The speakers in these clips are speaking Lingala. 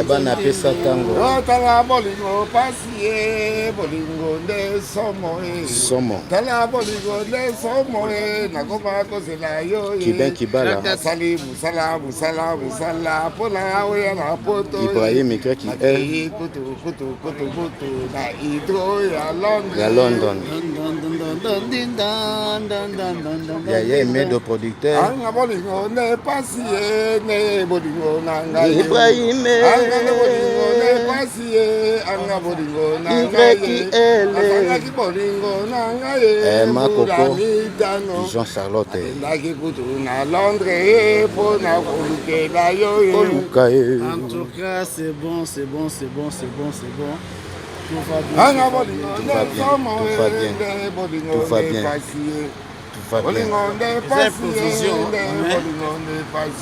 Bana pesa tango. Tala bolingo pasie bolingo nde somo. Tala bolingo nde somo nakoma kozela yo Kiben Kibala. Sali musala pona oya na poto. Ibrahim Kreki kutu na hydro ya London. Ya Medo producteur. Anga bolingo ne pasie ne bolingo nanga Ibrahim bolingo ne pasie anga bolingo nanga ye bolingo nanga ye Makoko Jean Charlotte ndaki kutu na Londres pona kolukela yo En tout cas, c'est bon. Tout va bien. Anga bolingo ne somo Tout va bien. bolingo ne pasie bolingo ne pasie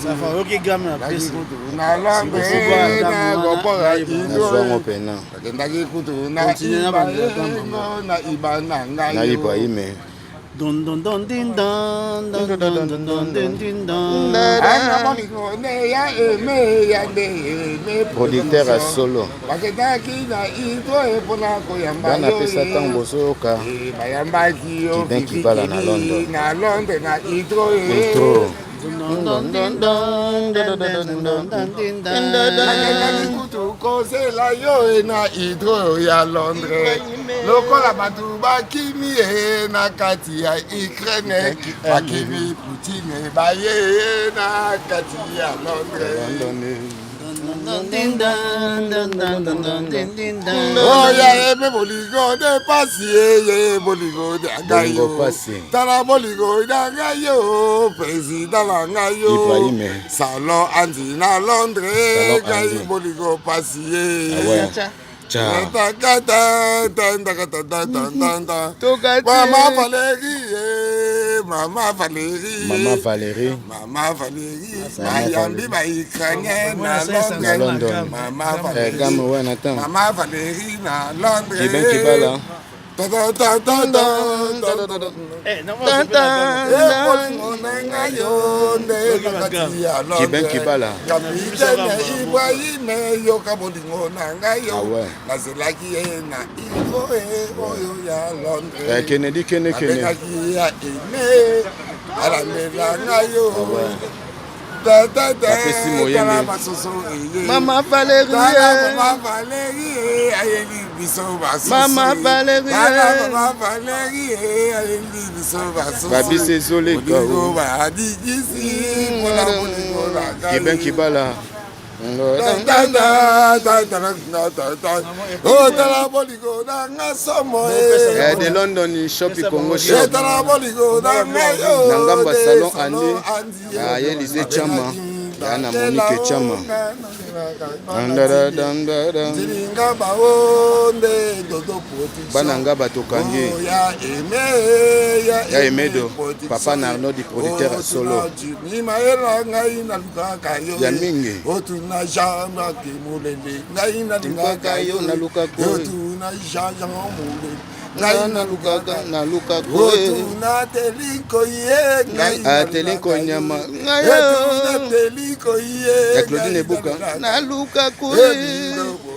Ça va, ok, gamin, apprécie. na Londres na gopora Nazwango pena. ndaki kutu na iba na ngai Na Ibrahim. Don don don din don don don don don don din don. anga bolingo ne ya eme ya ne Producteur à solo. bakendaki na hydro mpona koyamba Bana pesa tango bosoka. bayambaki yo Kiben Kibala na London. na Londres na hydro bakendaki kutu kozela yo na hydro ya Londres lokola bato bakimi na kati ya Ukraine bakimi Poutine baye na kati ya Londres oya eme bolingo de pasi ye bolingo de angayo tala bolingo de angayo président la angayo Ibrahim salon andi na Londres ngai bolingo pasi ye Mama Valérie Mayambi ba Ukrainien na London Mama Valérie na Londres Kiben Kibala. Kiben Kibala. Kapitene Ibrahim yoka bolingo na ngayo nazelaki ye na hydro oyo ya Londres Kennedy abengaki ya ene alandela ngayo Mama Valérie ayeli biso Mama Valérie ayeli biso babise ezoleka badikisi mpona bolingo na Kiben Kibala. tala bolingo na nga somo De London shopping Congo shop. tala bolingo na nga yo Na ngamba salon andi Elise Chama yana Monique Chama. Zilinga baonde dodo Bana nga batokangi ya Emedo papa na Arnaud di producteur à solo ya mingi otuna jamba ke mulele ngai na lingaka yo na lukako otuna jamba mulele na lukako otuna teliko ye ngai teliko nyama otuna teliko ye ya Claudine Buka na lukako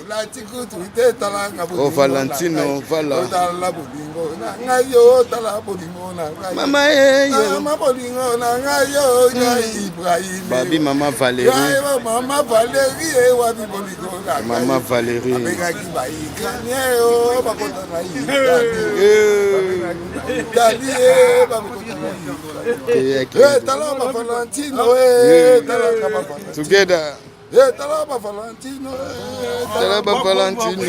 lati kutu te talanga o Valentino vala tala bolingo na ngayo tala bolingo na ngayo mama bolingo na ngayo ya Ibrahim babi mama Valérie wabi bolingo na mama Valérie abengaki ba Ukrainien o bakota na Italie bakota na tala ba Valentino tala ka ba together tala ba Valentino Valentino